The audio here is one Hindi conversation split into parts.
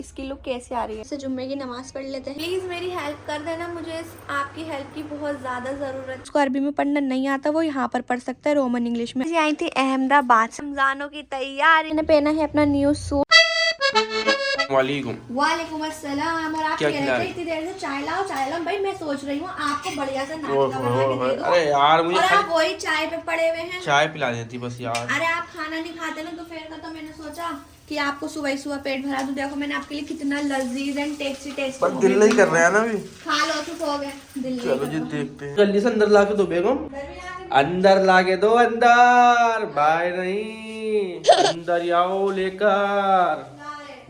इसकी लुक कैसी आ रही है। जुम्मे की नमाज पढ़ लेते हैं। प्लीज मेरी हेल्प कर देना, मुझे आपकी हेल्प की बहुत ज्यादा जरूरत है। उसको अरबी में पढ़ना नहीं आता, वो यहाँ पर पढ़ सकता है रोमन इंग्लिश में। आई थी अहमदाबाद से, रमजानों की तैयारी। मैंने पहना है अपना न्यू सूट। वालेकुम अस्सलाम। और आप कह रहे थे इतनी देर से चाय लाओ भाई, मैं सोच रही हूँ आपको बढ़िया से नाश्ता बना के दे दूं। अरे यार मुझे, और आप वही चाय पे पड़े हुए हैं। चाय पिला देती बस यार। अरे आप खाना नहीं खाते ना दोपहर का, तो मैंने सोचा कि आपको सुबह सुबह पेट भरा दूं। देखो मैंने आपके लिए कितना लजीज एंड टेस्टी पर दिल नहीं कर रहा है ना अभी। खा लो तो सो गए। चलो जी देखते हैं। जल्दी से अंदर ला के दो बेगम, अंदर ला के दो। अंदर बाय नहीं, अंदर आओ लेकर,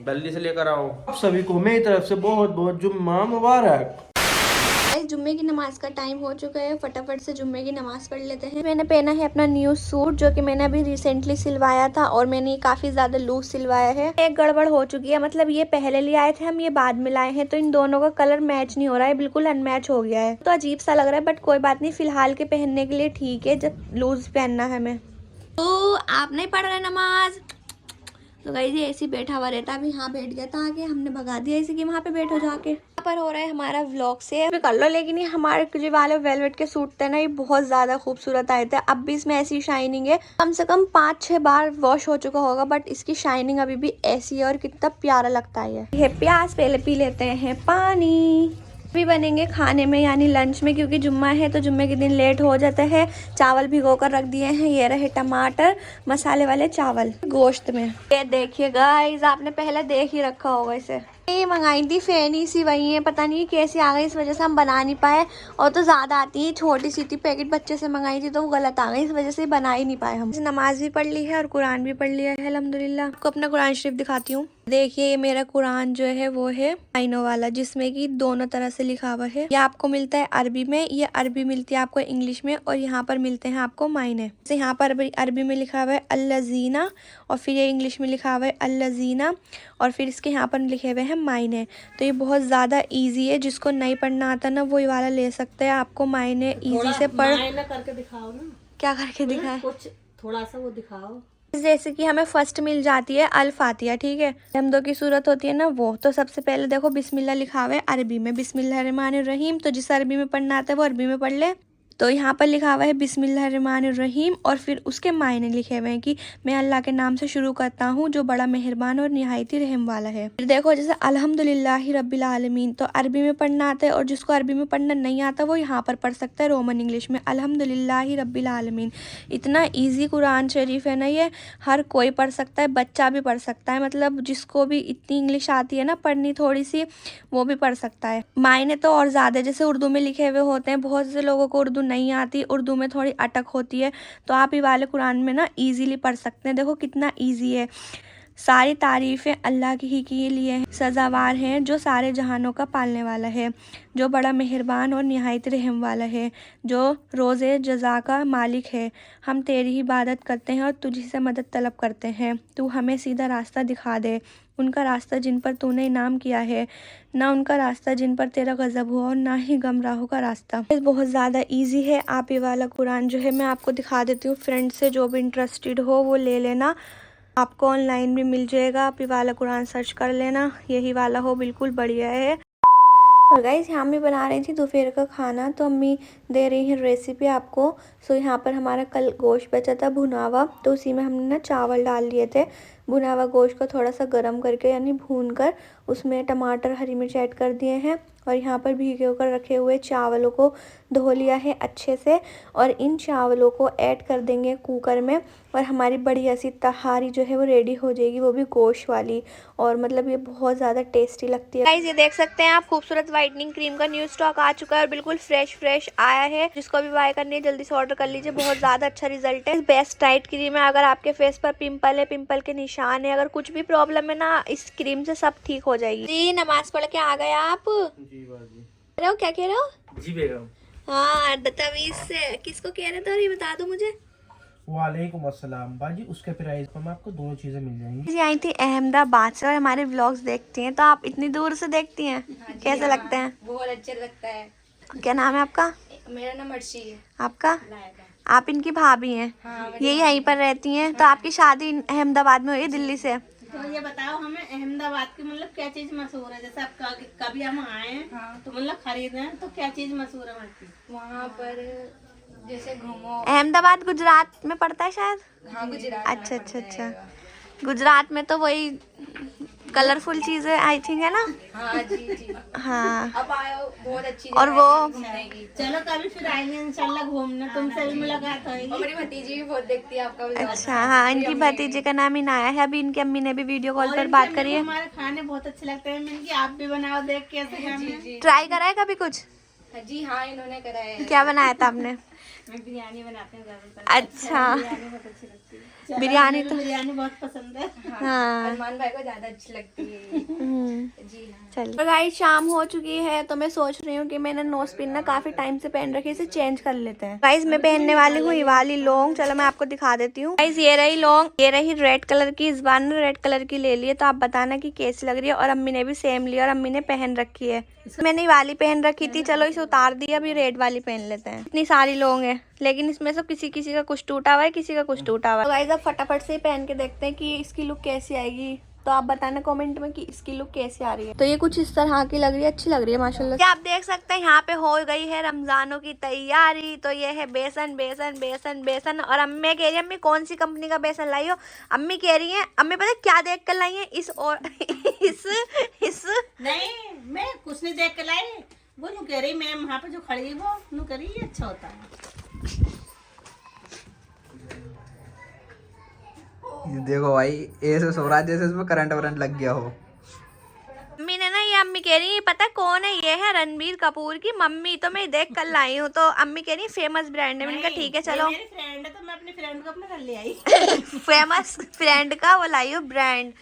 जल्दी से लेकर आओ। आप सभी को मेरी तरफ से बहुत बहुत जुम्मा मुबारक। जुम्मे की नमाज का टाइम हो चुका है, फटाफट से जुम्मे की नमाज पढ़ लेते हैं। मैंने पहना है अपना न्यू सूट, जो कि मैंने अभी रिसेंटली सिलवाया था और मैंने काफी ज्यादा लूज सिलवाया है। एक गड़बड़ हो चुकी है, मतलब ये पहले ले आए थे हम, ये बाद में लाए हैं, तो इन दोनों का कलर मैच नहीं हो रहा है, बिल्कुल अनमैच हो गया है। तो अजीब सा लग रहा है, बट कोई बात नहीं, फिलहाल के पहनने के लिए ठीक है, जब लूज पहनना है हमें। तो आप नहीं पढ़ रहे नमाज? तो गाइस ये ऐसे बैठा हुआ रहता है, अभी यहाँ बैठ गया था आके, हमने भगा दिया इसे कि वहाँ पे बैठो जाके। यहाँ पर हो रहा है हमारा व्लॉग से कर लो, लेकिन ये हमारे जो वाले वेलवेट के सूट थे ना, ये बहुत ज्यादा खूबसूरत आए थे। अब भी इसमें ऐसी शाइनिंग है, कम से कम 5-6 बार वॉश हो चुका होगा, बट इसकी शाइनिंग अभी भी ऐसी है और कितना प्यारा लगता है ये। प्यास पहले पी लेते हैं पानी। भी बनेंगे खाने में यानी लंच में, क्योंकि जुम्मा है तो जुम्मे के दिन लेट हो जाता है। चावल भिगो कर रख दिए हैं, ये रहे टमाटर मसाले वाले चावल गोश्त में। ये देखिए गाइस, आपने पहले देख ही रखा होगा इसे। ये मंगाई थी फेनी सी, वही है, पता नहीं कैसी आ गई, इस वजह से हम बना नहीं पाए। और तो ज्यादा आती है, छोटी सी थी पैकेट, बच्चे से मंगाई थी तो वो गलत आ गई, इस वजह से बना ही नहीं पाए हम। नमाज भी पढ़ ली है और कुरान भी पढ़ लिया है अल्हम्दुलिल्लाह। आपको अपना कुरान शरीफ दिखाती हूँ। देखिए ये मेरा कुरान जो है वो है आइनो वाला, जिसमें कि दोनों तरह से लिखा हुआ है। ये आपको मिलता है अरबी में, ये अरबी मिलती है आपको इंग्लिश में, और यहाँ पर मिलते हैं आपको मायने। जैसे यहाँ पर अरबी में लिखा हुआ है अल्लज़ीना, और फिर ये इंग्लिश में लिखा हुआ है अल्लज़ीना, और फिर इसके यहाँ पर लिखे हुए हैं मायने। तो ये बहुत ज़्यादा इजी है, जिसको नहीं पढ़ना आता ना वो ये वाला ले सकते हैं। आपको मायने इजी से पढ़ करके दिखाओ ना। क्या करके दिखाए? कुछ थोड़ा सा वो दिखाओ। जैसे कि हमें फर्स्ट मिल जाती है अल फातिहा, ठीक है, हमदो की सूरत होती है ना वो। तो सबसे पहले देखो बिस्मिल्लाह लिखा हुआ है अरबी में, बिस्मिल्लाहिर्रहमानिर्रहीम, तो जिस अरबी में पढ़ना आता है वो अरबी में पढ़ ले। तो यहाँ पर लिखा हुआ है बिस्मिल्लाहिर्रहमानिर्रहीम, और फिर उसके मायने लिखे हुए हैं कि मैं अल्लाह के नाम से शुरू करता हूँ जो बड़ा मेहरबान और निहायती रहम वाला है। फिर देखो जैसे अल्हम्दुलिल्लाहि रब्बिल आलमीन, तो अरबी में पढ़ना आता है, और जिसको अरबी में पढ़ना नहीं आता वो यहाँ पर पढ़ सकता है रोमन इंग्लिश में, अल्हम्दुलिल्लाहि रब्बिल आलमीन। इतना ईजी कुरान शरीफ है ना, ये हर कोई पढ़ सकता है, बच्चा भी पढ़ सकता है, मतलब जिसको भी इतनी इंग्लिश आती है ना पढ़नी थोड़ी सी, वो भी पढ़ सकता है। मायने तो और ज़्यादा, जैसे उर्दू में लिखे हुए होते हैं, बहुत से लोगों को उर्दू नहीं आती, उर्दू में थोड़ी अटक होती है, तो आप ये वाले कुरान में ना इजीली पढ़ सकते हैं। देखो कितना इजी है। सारी तारीफ़ें अल्लाह की ही के लिए हैं, सज़ावार हैं जो सारे जहानों का पालने वाला है, जो बड़ा मेहरबान और निहायत रहम वाला है, जो रोज़े जज़ा का मालिक है। हम तेरी इबादत करते हैं और तुझी से मदद तलब करते हैं, तू हमें सीधा रास्ता दिखा दे, उनका रास्ता जिन पर तूने इनाम किया है, ना उनका रास्ता जिन पर तेरा गज़ब हुआ, और ना ही गमराहों का रास्ता। बहुत ज़्यादा इजी है। आप ये वाला कुरान जो है मैं आपको दिखा देती हूँ, फ्रेंड से जो भी इंटरेस्टेड हो वो ले लेना, आपको ऑनलाइन भी मिल जाएगा। आप ये वाला कुरान सर्च कर लेना, यही वाला हो, बिल्कुल बढ़िया है। और गाइस यहाँ मैं बना रही थी दोपहर का खाना, तो अम्मी दे रही हैं रेसिपी आपको। सो यहाँ पर हमारा कल गोश्त बचा था भुना हुआ, तो उसी में हमने ना चावल डाल दिए थे। भुना हुआ गोश्त को थोड़ा सा गर्म करके यानी भून कर उसमें टमाटर हरी मिर्च ऐड कर दिए हैं, और यहाँ पर भीगे होकर रखे हुए चावलों को धो लिया है अच्छे से, और इन चावलों को ऐड कर देंगे कुकर में, और हमारी बढ़िया सी तहारी जो है वो रेडी हो जाएगी, वो भी गोश्त वाली, और मतलब ये बहुत ज़्यादा टेस्टी लगती है। गाइस ये देख सकते हैं आप, खूबसूरत वाइटनिंग क्रीम का न्यू स्टॉक आ चुका है और बिल्कुल फ्रेश आया है। जिसको भी बाय करनी है जल्दी से ऑर्डर कर लीजिए, बहुत ज़्यादा अच्छा रिजल्ट है। बेस्ट टाइट क्रीम है, अगर आपके फेस पर पिंपल है, पिंपल के निशान है, अगर कुछ भी प्रॉब्लम है ना, इस क्रीम से सब ठीक हो जाएगी। जी नमाज पढ़ के आ गए आप? जी बाजी। कह रहे हो, क्या कह रहे हो? जी बेगम। हाँ तमीज से किसको कह रहे थे, और ये बता दो मुझे। वालेकुम अस्सलाम बाजी। उसके प्राइस पर मैं आपको दोनों चीजें मिल जाएंगी। जी आई थी अहमदाबाद से, और हमारे व्लॉग्स देखती हैं, तो आप इतनी दूर से देखती हैं? हाँ कैसे लगते हैं? बहुत अच्छा लगता है। क्या नाम है आपका? मेरा नाम अर्शी है। आपका? आप इनकी भाभी हैं? हाँ, ये यहीं पर रहती हैं। तो आपकी शादी अहमदाबाद में हुई, दिल्ली से? तो ये बताओ हमें अहमदाबाद की मतलब क्या चीज मशहूर है? जैसे आप कभी हम आए हैं तो मतलब खरीदे हैं तो क्या चीज मशहूर है वहाँ की? वहाँ पर जैसे घूमो। अहमदाबाद गुजरात में पड़ता है शायद। हाँ गुजरात। अच्छा अच्छा अच्छा। गुजरात में तो वही कलरफुल चीजें आई थिंक है ना। हाँ जी जी। हाँ अब आयो, बहुत अच्छी और जगह वो है घूमने की। चलो कभी फिर आएंगे इंशाल्लाह घूमने, तुमसे भी मुलाकात और होगी। मेरी भतीजी भी बहुत देखती है आपका व्लॉग। अच्छा हाँ, इनकी भतीजे का नाम इनाया है। अभी इनकी अम्मी ने भी वीडियो कॉल और पर इनकी बात अम्मी करी को है। हमारे खाने बहुत अच्छे लगते हैं। मैंने कि आप भी बनाओ, देख कैसे खाने। जी ट्राई करा है कभी कुछ? जी हाँ, इन्होंने करा है। क्या बनाया था आपने? मैं बिरयानी बनाती हूँ ज्यादातर। अच्छा बिरयानी बहुत अच्छी लगती है। चलो, बिरयानी मुझे तो भी बिरयानी बहुत पसंद है। हाँ। अरमान भाई को ज्यादा अच्छी लगती है। जी हाँ। चलिए तो गाइस शाम हो चुकी है, तो मैं सोच रही हूँ कि मैंने नोज पिन ना काफी टाइम से पहन रखी है, इसे चेंज कर लेते हैं। गाइस मैं पहनने वाली हूँ ये वाली लॉन्ग। चलो मैं आपको दिखा देती हूँ। गाइस ये रही लॉन्ग, ये रही रेड कलर की। इस बार ने रेड कलर की ले ली है, तो आप बताना कि कैसी लग रही है। और अम्मी ने भी सेम लिया और अम्मी ने पहन रखी है। मैंने ये वाली पहन रखी थी, चलो इसे उतार दिया, अभी रेड वाली पहन लेते हैं। इतनी सारी लॉन्ग है लेकिन इसमें से किसी किसी का कुछ टूटा हुआ है, किसी का कुछ टूटा हुआ है। तो गाइस अब फटाफट से पहन के देखते हैं कि इसकी लुक कैसी आएगी। तो आप बताना कमेंट में कि इसकी लुक कैसी आ रही है। तो ये कुछ इस तरह की लग रही है, अच्छी लग रही है माशाल्लाह। क्या आप देख सकते हैं यहाँ पे हो गई है रमजानों की तैयारी। तो ये है बेसन बेसन बेसन बेसन। और अम्मी कह रही है, अम्मी कौन सी कंपनी का बेसन लाई हो? अम्मी कह रही है, अम्मी पता क्या देख कर लाई है? इस और इस नहीं, मैं कुछ नहीं देख के लाई। वो नु कह रही मैम वहाँ पे जो खड़ी है वो नु कह रही अच्छा होता है। ये देखो भाई, ऐसे सो रहा है जैसे इसमें करंट वरंट लग गया हो। अम्मी ने ना, ये अम्मी कह रही है पता कौन है? ये है रणबीर कपूर की मम्मी। तो मैं देख कर लाई हूँ। तो अम्मी कह रही है फेमस ब्रांड है। मैंने कहा ठीक है चलो। मेरी फ्रेंड है तो मैं अपनी फ्रेंड को अपने घर ले आई। फेमस फ्रेंड का वो लाई हो ब्रांड।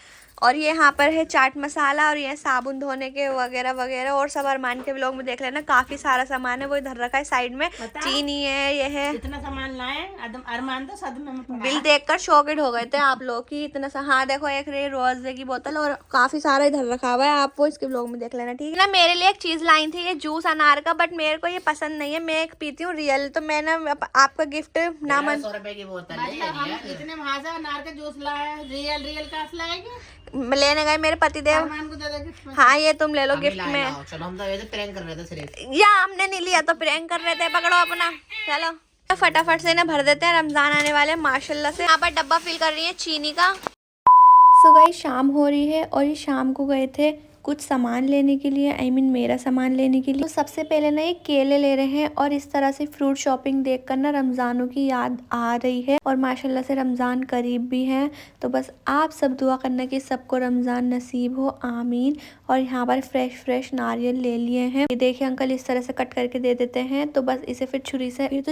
और ये यहाँ पर है चाट मसाला और ये साबुन धोने के वगैरह वगैरह। और सब अरमान के व्लॉग में देख लेना, काफी सारा सामान है वो इधर रखा है साइड में। चीनी है, ये है। इतना सामान लाए अरमान तो सदमे में पड़ा। बिल देखकर शॉकेड हो गए थे आप लोग की इतना सा। हाँ देखो, एक रे रोजे की बोतल और काफी सारा इधर रखा हुआ है। आप वो इसके व्लॉग में देख लेना, ठीक है ना। मेरे लिए एक चीज लाई थी, ये जूस अनार का, बट मेरे को ये पसंद नहीं है। मैं एक पीती हूँ रियल। तो मैंने आपका गिफ्ट ना मन 100 रुपए की बोतल भाई, है हम इतने वहां से अनार का जूस लाए, रियल का लाएंगे। लेने गए मेरे पतिदेव। अरमान को दे दे गिफ्ट में। हाँ ये तुम ले लो गिफ्ट लाए में। लाओ, चलो हम तो वैसे प्रैंक कर रहे थे सिर्फ। या हमने नहीं लिया तो प्रैंक कर रहे थे। पकड़ो अपना, चलो तो फटाफट से ना भर देते हैं, रमजान आने वाले हैं माशाल्लाह से। यहाँ पर डब्बा फिल कर रही है चीनी का। सो गाइस शाम हो रही है और ये शाम को गए थे कुछ सामान लेने के लिए, आई मीन मेरा सामान लेने के लिए। तो सबसे पहले ना ये केले ले रहे हैं और इस तरह से फ्रूट शॉपिंग देखकर ना रमजानों की याद आ रही है। और माशाल्लाह से रमजान करीब भी है, तो बस आप सब दुआ करना कि सबको रमजान नसीब हो, आमीन। और यहाँ पर फ्रेश नारियल ले लिए हैं। ये देखिए अंकल इस तरह से कट करके दे देते हैं। तो बस इसे फिर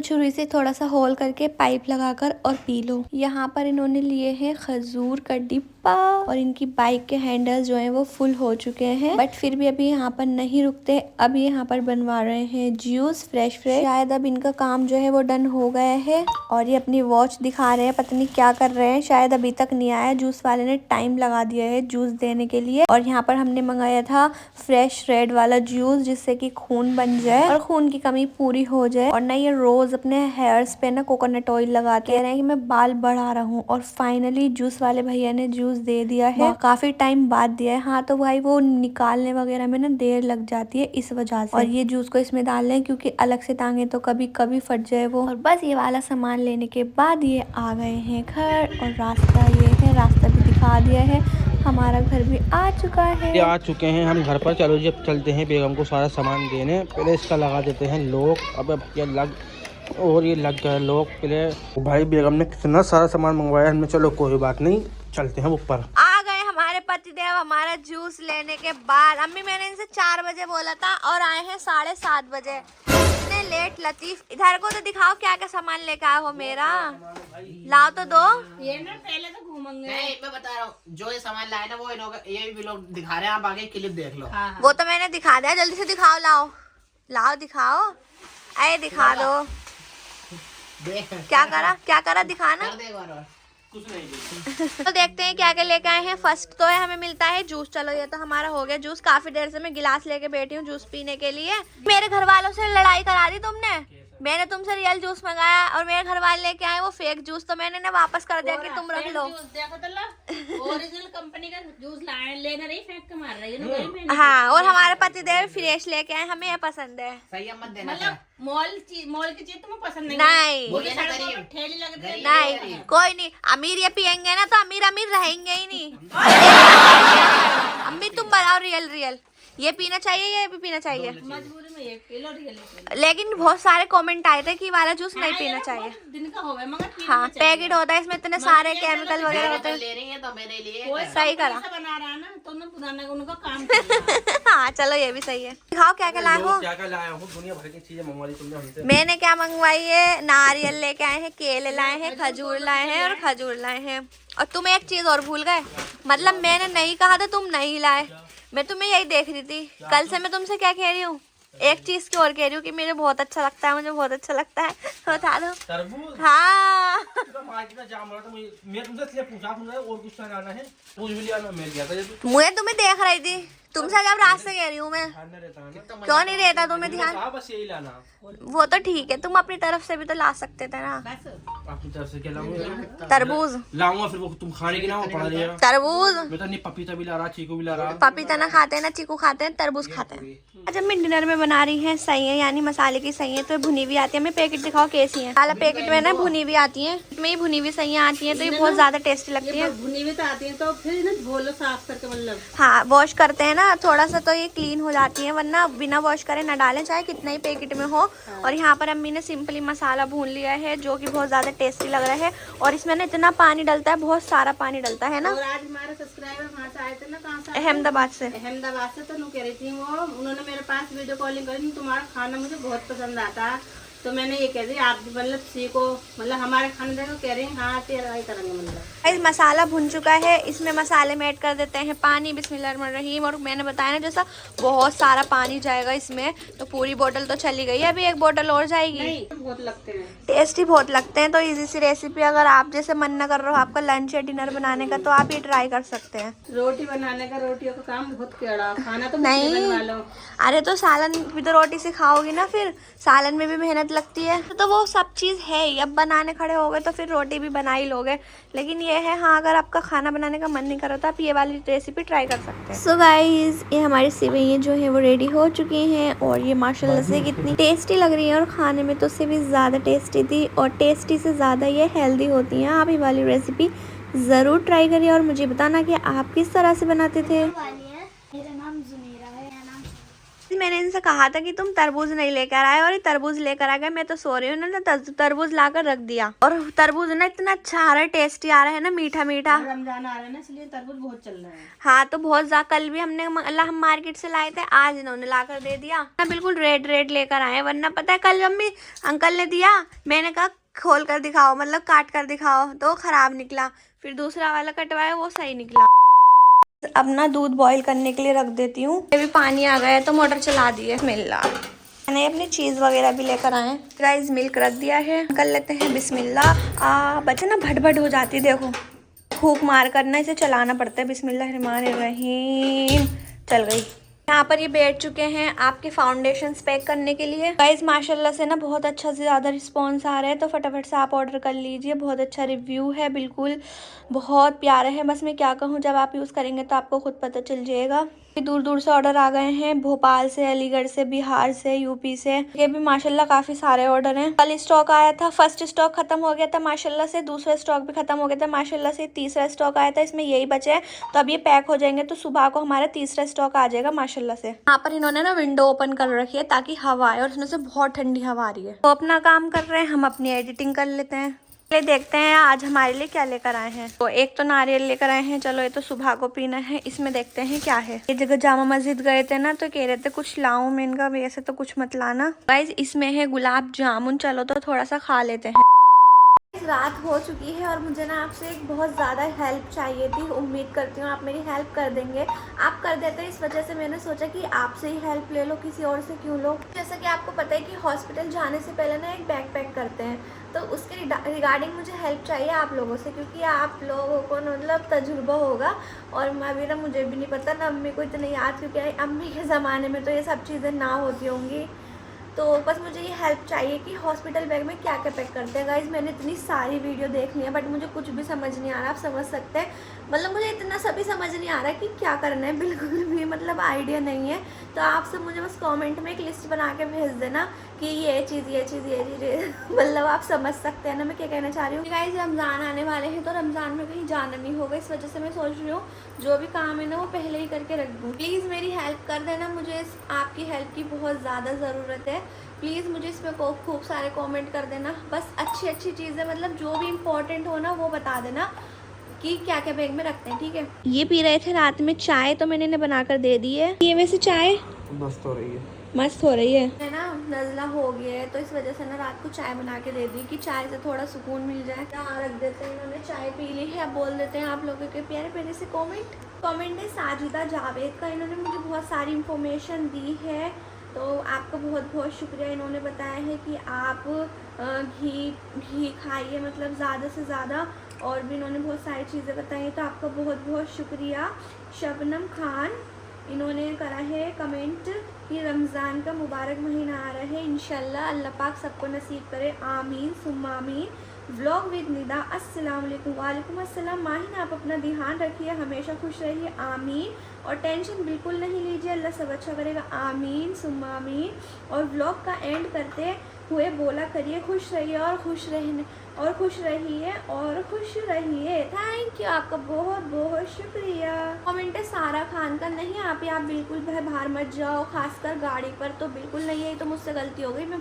छुरी से थोड़ा सा होल करके पाइप लगाकर और पी लो। यहाँ पर इन्होंने लिए हैं खजूर का डिब्बा और इनकी बाइक के हैंडल्स जो है वो फुल हो चुके हैं, बट फिर भी अभी यहाँ पर नहीं रुकते। अभी यहाँ पर बनवा रहे हैं जूस फ्रेश। शायद अब इनका काम जो है वो डन हो गया है। और ये अपनी वॉच दिखा रहे हैं, पता नहीं क्या कर रहे हैं, शायद अभी तक नहीं आया। जूस वाले ने टाइम लगा दिया है जूस देने के लिए। और यहाँ पर हमने मंगाया था फ्रेश रेड वाला जूस, जिससे कि खून बन जाए और खून की कमी पूरी हो जाए। और ना ये रोज अपने हेयर्स पे ना कोकोनट ऑयल लगा के रहे हैं कि मैं बाल बढ़ा रहा हूँ। और फाइनली जूस वाले भैया ने जूस दे दिया है, काफी टाइम बाद दिया है। हाँ तो भाई वो निकालने वगैरह में ना देर लग जाती है इस वजह से। और ये जूस को इसमें डाल लें क्योंकि अलग से टांगे तो कभी कभी फट जाए वो। और बस ये वाला सामान लेने के बाद ये आ गए हैं घर। और रास्ता ये है, रास्ता भी दिखा दिया है, हमारा घर भी आ चुका है। आ चुके हैं हम घर पर। चलो जी अब चलते हैं बेगम को सारा सामान देने। पहले इसका लगा देते हैं लॉक। अब ये लग गया लॉक पहले। भाई बेगम ने कितना सारा सामान मंगवाया हमने। चलो कोई बात नहीं, चलते हैं ऊपर। आ गए हमारे पतिदेव हमारा जूस लेने के बाद। अम्मी मैंने इनसे 4 बजे बोला था और आए हैं 7:30 बजे। इतने लेट लतीफ, इधर को तो दिखाओ क्या क्या सामान लेके आए हो मेरा। लाओ तो दो। ये ना पहले तो घूमेंगे। नहीं, मैं बता रहा हूँ जो ये सामान लाए ना वो ये भी लोग दिखा रहे हैं। आप आगे क्लिप देख लो। वो तो मैंने दिखा दिया, जल्दी से दिखाओ। लाओ दिखाओ, अरे दिखा दो। देख क्या करा दिखाना। कर दे एक बार और। तो देखते हैं क्या क्या लेके आए हैं। फर्स्ट तो है हमें मिलता है जूस। चलो ये तो हमारा हो गया जूस। काफी देर से मैं गिलास लेके बैठी हूँ जूस पीने के लिए। मेरे घर वालों से लड़ाई करा दी तुमने। मैंने तुमसे रियल जूस मंगाया और मेरे घर वाले लेके आए वो फेक जूस, तो मैंने ना वापस कर दिया कि तुम रख लो। देखो तो ओरिजिनल कंपनी का जूस लाए, लेना नहीं फेंक के मार रही है। हाँ, और हमारे पतिदेव फ्रेश लेके आए, हमें ये पसंद है। सही मत देना। मतलब मॉल की चीज तुम्हें पसंद नहीं? नहीं बोलिए ना गरीब। ठेली लग रही है। नहीं, कोई नहीं, अमीर ये पियेंगे ना तो अमीर अमीर रहेंगे ही नहीं। अम्मी तुम बताओ रियल रियल, ये पीना चाहिए, ये भी पीना चाहिए। मजबूरी में 1 किलो रियल। लेकिन बहुत सारे कमेंट आए थे कि वाला जूस नहीं पीना चाहिए। दिन का होगा मगर पीना हाँ, चाहिए। पैकेट होता है, इसमें इतने सारे केमिकल वगैरह होते हैं। ले रही है तो मेरे लिए कोई सही करा। ऐसा बना रहा है ना तो उन्होंने पुराना उनका काम किया। हाँ चलो, ये भी सही है। दिखाओ क्या क्या लाए हो। क्या क्या लाया हूँ, दुनिया भर की चीजें मंगवा ली तुमने हमसे। मैंने क्या मंगवाई है, नारियल लेके आए हैं, केले लाए हैं, खजूर लाए हैं और खजूर लाए हैं। और तुम एक चीज और भूल गए, मतलब मैंने नहीं कहा था तुम नहीं लाए, मैं तुम्हें यही देख रही थी। कल से मैं तुमसे क्या कह रही हूँ, एक चीज की और कह रही हूँ कि मुझे बहुत अच्छा लगता है, मुझे बहुत अच्छा लगता है। बता दो। तरबूज। हाँ तो मार्केट में जाम रहा था, मैं तुमसे इसलिए पूछा तुमने और कुछ लाना है, कुछ भी लिया ना, मैं गया था जब मुझे तुम्हें देख रही थी, तुमसे जब रास्ते कह रही हूँ मैं। ध्यान नहीं रहता है ना। क्यों नहीं रहता तुम्हें तुमने ध्यान? कहा बस यही लाना। वो तो ठीक है, तुम अपनी तरफ से भी तो ला सकते थे ना। अपनी तरफ से क्या लाऊंगा? तरबूज लाऊंगा, फिर वो तुम खाने की ना वो पड़ा रही। तरबूज, मैं तो नहीं पपीता भी ला रहा, चीकू भी ला रहा। पपीता ना खाते हैं ना चीकू खाते हैं, तरबूज खाते हैं। अच्छा, मैं डिनर में बना रही है सही है, यानी मसाले की सही है, तो भुनी हुई आती है। मैं पैकेट दिखाओ कैसी है। वाला पैकेट में ना भुनी हुई आती है, में ही भुनी हुई सही आती है, तो ये बहुत ज्यादा टेस्टी लगती है। भुनी हुई तो आती है तो फिर ना धो साफ करके, मतलब हाँ, वॉश करते हैं ना थोड़ा सा तो ये क्लीन हो जाती है, वरना बिना वॉश करे ना डालें, चाहे कितना ही पैकेट में हो। और यहाँ पर अम्मी ने सिंपली मसाला भून लिया है, जो कि बहुत ज्यादा टेस्टी लग रहा है। और इसमें ना इतना पानी डलता है, बहुत सारा पानी डलता है ना। और आज हमारे सब्सक्राइबर वहाँ से आए थे ना, कहाँ से? अहमदाबाद से। अहमदाबाद से। तो कह रही थी वो, उन्होंने मेरे पास वीडियो कॉलिंग करी, तुम्हारा खाना मुझे बहुत पसंद आता, तो मैंने ये कह दी आप भी मतलब सीखो, मतलब हमारे खाने देखो। कह रही हाँ ट्राई करेंगे। मतलब मसाला भुन चुका है, इसमें मसाले में ऐड कर देते हैं पानी, बिस्मिल्लाहिर्रहमानिर्रहीम। और मैंने बताया ना जैसा बहुत सारा पानी जाएगा इसमें, तो पूरी बोतल तो चली गई है, अभी एक बोतल और जाएगी। नहीं, बहुत लगते हैं, टेस्टी बहुत लगते हैं। तो इजी सी रेसिपी, अगर आप जैसे मन न कर रहे हो आपका लंच या डिनर बनाने का, तो आप ये ट्राई कर सकते हैं। रोटी बनाने का, रोटियों का काम बहुत कड़ा, खाना तो नहीं बनवा लो। अरे तो सालन भी तो रोटी से खाओगी ना, फिर सालन में भी मेहनत लगती है, तो वो सब चीज़ है ही। अब बनाने खड़े हो गए तो फिर रोटी भी बना ही लोगे। लेकिन ये है, हाँ अगर आपका खाना बनाने का मन नहीं कर रहा तो आप ये वाली रेसिपी ट्राई कर सकते हैं। सो गाइस, ये हमारी सेवइयाँ जो है वो रेडी हो चुकी हैं, और ये माशाल्लाह से कितनी टेस्टी लग रही है, और खाने में तो उससे भी ज़्यादा टेस्टी थी, और टेस्टी से ज़्यादा ये हेल्दी होती हैं। आप ये वाली रेसिपी ज़रूर ट्राई करिए और मुझे बताना कि आप किस तरह से बनाते थे। मेरा नाम जुमेरा है। मैंने इनसे कहा था कि तुम तरबूज नहीं लेकर आए, और ये तरबूज लेकर आ गए। मैं तो सो रही हूँ ना, तरबूज लाकर रख दिया, और तरबूज ना इतना अच्छा आ रहा है, टेस्टी आ रहा है ना, मीठा मीठा। रमजान आ रहा है ना, इसलिए तरबूज बहुत चल रहा है। हाँ, तो बहुत ज्यादा। कल भी हम मार्केट से लाए थे, आज इन्होंने लाकर दे दिया ना, बिल्कुल रेड रेड लेकर आए। वरना पता है कल मम्मी अंकल ने दिया, मैंने कहा खोल कर दिखाओ, मतलब काट कर दिखाओ, तो खराब निकला। फिर दूसरा वाला कटवाया, वो सही निकला। अब ना दूध बॉईल करने के लिए रख देती हूँ। अभी पानी आ गया है तो मोटर चला दी है। बिस्मिल्लाह। मैंने अपनी चीज़ वगैरह भी लेकर आए। गाइस, मिल्क रख दिया है, कर लेते हैं बिस्मिल्लाह। बच्चे ना भट हो जाती, देखो फूक मार कर ना इसे चलाना पड़ता है। बिस्मिल्लाहिर्रहमानिर्रहीम। चल गई। यहाँ पर ये बैठ चुके हैं आपके फाउंडेशन पैक करने के लिए। गाइस माशाल्लाह से ना बहुत अच्छा से ज़्यादा रिस्पांस आ रहा है, तो फटाफट से आप ऑर्डर कर लीजिए। बहुत अच्छा रिव्यू है, बिल्कुल बहुत प्यारे है। बस मैं क्या कहूँ, जब आप यूज़ करेंगे तो आपको खुद पता चल जाएगा। दूर दूर से ऑर्डर आ गए हैं, भोपाल से, अलीगढ़ से, बिहार से, यूपी से। ये भी माशाल्लाह काफ़ी सारे ऑर्डर हैं। कल स्टॉक आया था, फर्स्ट स्टॉक खत्म हो गया था माशाल्लाह से, दूसरा स्टॉक भी खत्म हो गया था माशाल्लाह से, तीसरा स्टॉक आया था, इसमें यही बचे हैं। तो अब ये पैक हो जाएंगे तो सुबह को हमारा तीसरा स्टॉक आ जाएगा माशाल्लाह से। यहाँ पर इन्होंने ना विंडो ओपन कर रखी है ताकि हवा आए, और उसमें से बहुत ठंडी हवा आ रही है। तो अपना काम कर रहे हैं, हम अपनी एडिटिंग कर लेते हैं। चलिए देखते हैं आज हमारे लिए क्या लेकर आए हैं। तो एक तो नारियल लेकर आए हैं, चलो ये तो सुबह को पीना है। इसमें देखते हैं क्या है। ये जगह जामा मस्जिद गए थे ना, तो कह रहे थे कुछ लाऊं मैं इनका, वैसे तो कुछ मत लाना। गाइस इसमें है गुलाब जामुन, चलो तो थोड़ा सा खा लेते हैं। रात हो चुकी है और मुझे ना आपसे एक बहुत ज़्यादा हेल्प चाहिए थी। उम्मीद करती हूँ आप मेरी हेल्प कर देंगे। आप कर देते हैं, इस वजह से मैंने सोचा कि आपसे ही हेल्प ले लो, किसी और से क्यों लो। जैसा कि आपको पता है कि हॉस्पिटल जाने से पहले ना एक बैग पैक करते हैं, तो उसके रिगार्डिंग मुझे हेल्प चाहिए आप लोगों से, क्योंकि आप लोगों को मतलब तजुर्बा होगा, और मैं अभी ना मुझे भी नहीं पता ना, अम्मी को इतनी याद, क्योंकि अम्मी के ज़माने में तो ये सब चीज़ें ना होती होंगी। तो बस मुझे ये हेल्प चाहिए कि हॉस्पिटल बैग में क्या क्या पैक करते हैं। गाइज मैंने इतनी सारी वीडियो देख ली है बट मुझे कुछ भी समझ नहीं आ रहा। आप समझ सकते हैं, मतलब मुझे इतना सभी समझ नहीं आ रहा कि क्या करना है, बिल्कुल भी मतलब आइडिया नहीं है। तो आप सब मुझे बस कमेंट में एक लिस्ट बना के भेज देना कि ये चीज़ मतलब आप समझ सकते हैं ना मैं क्या कहना चाह रही हूँ। गाइज रमज़ान आने वाले हैं तो रमज़ान में कहीं जाना नहीं होगा, इस वजह से मैं सोच रही हूँ जो भी काम है ना वो पहले ही करके रख दूँ। प्लीज़ मेरी हेल्प कर देना, मुझे आपकी हेल्प की बहुत ज़्यादा ज़रूरत है। प्लीज़ मुझे इसमें खूब सारे कमेंट कर देना, बस अच्छी अच्छी चीज़ें मतलब जो भी इम्पोर्टेंट हो ना वो बता देना कि क्या क्या बैग में रखते हैं, ठीक है। ये पी रहे थे रात में चाय तो मैंने इन्हें बनाकर दे दी है। ये वैसे चाय मस्त हो रही है, मस्त हो रही है ना, नज़ला हो गया है तो इस वजह से ना रात को चाय बना के दे दी कि चाय से थोड़ा सुकून मिल जाए। यहाँ रख देते हैं, इन्होंने चाय पी ली है। अब बोल देते हैं आप लोगों के प्यारे प्यारे से कमेंट है साजिदा जावेद का, इन्होंने मुझे बहुत सारी इन्फॉर्मेशन दी है तो आपका बहुत बहुत शुक्रिया। इन्होंने बताया है कि आप घी खाइए मतलब ज़्यादा से ज़्यादा, और भी इन्होंने बहुत सारी चीज़ें बताई तो आपका बहुत बहुत शुक्रिया। शबनम खान इन्होंने करा है कमेंट कि रमज़ान का मुबारक महीना आ रहा है, इंशाल्लाह अल्लाह पाक सबको नसीब करे, आमीन सुम्मा आमीन। व्लॉग विद निदा अस्सलाम वालेकुम। वालेकुम अस्सलाम। माहिन आप अपना ध्यान रखिए, हमेशा खुश रहिए, आमीन। और टेंशन बिल्कुल नहीं लीजिए, अल्लाह सब अच्छा करेगा, आमीन सुम्मा आमीन। और व्लॉग का एंड करते हुए बोला करिए खुश रहिए और खुश रहिए और खुश रहिए। थैंक यू, आपका बहुत बहुत शुक्रिया। कमेंट है सारा खान का, नहीं आप बिल्कुल बाहर मत जाओ, खासकर गाड़ी पर तो बिल्कुल नहीं है, तो मुझसे गलती हो गई, मैं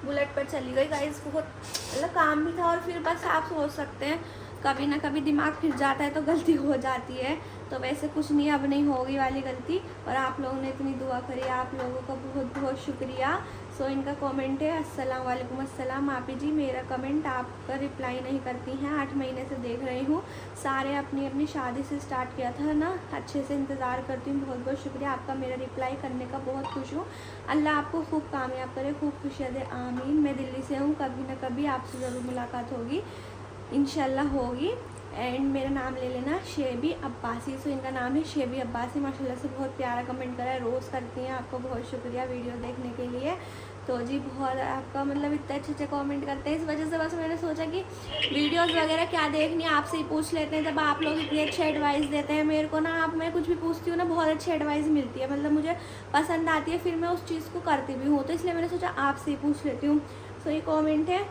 बुलेट पर चली गई गाइस, बहुत मतलब काम भी था और फिर बस आप सोच सकते हैं कभी ना कभी दिमाग फिर जाता है तो गलती हो जाती है। तो वैसे कुछ नहीं, अब नहीं होगी वाली गलती। और आप लोगों ने इतनी दुआ करी, आप लोगों का बहुत बहुत शुक्रिया। सो इनका कमेंट है अस्सलाम वालेकुम अस्सलाम। आपी जी मेरा कमेंट आपका रिप्लाई नहीं करती हैं, 8 महीने से देख रही हूँ, सारे अपनी अपनी शादी से स्टार्ट किया था ना, अच्छे से इंतज़ार करती हूँ, बहुत बहुत शुक्रिया आपका मेरा रिप्लाई करने का, बहुत खुश हूँ। अल्लाह आपको खूब कामयाब करे, खूब खुशियाँ दे, आमीन। मैं दिल्ली से हूँ, कभी ना कभी आपसे ज़रूर मुलाकात होगी, इंशाल्लाह होगी। एंड मेरा नाम ले लेना शेबी अब्बासी। सो इनका नाम है शेबी अब्बासी, माशाल्लाह से बहुत प्यारा कमेंट करा है, रोज़ करती हैं, आपको बहुत शुक्रिया वीडियो देखने के लिए। तो जी बहुत आपका मतलब इतने अच्छे अच्छे कमेंट करते हैं, इस वजह से बस मैंने सोचा कि वीडियोस वगैरह क्या देखनी है आपसे ही पूछ लेते हैं, जब आप लोग इतनी अच्छी एडवाइस देते हैं मेरे को ना, आप मैं कुछ भी पूछती हूँ ना बहुत अच्छी एडवाइस मिलती है, मतलब मुझे पसंद आती है, फिर मैं उस चीज़ को करती भी हूँ, तो इसलिए मैंने सोचा आपसे ही पूछ लेती हूँ। सो ये कॉमेंट है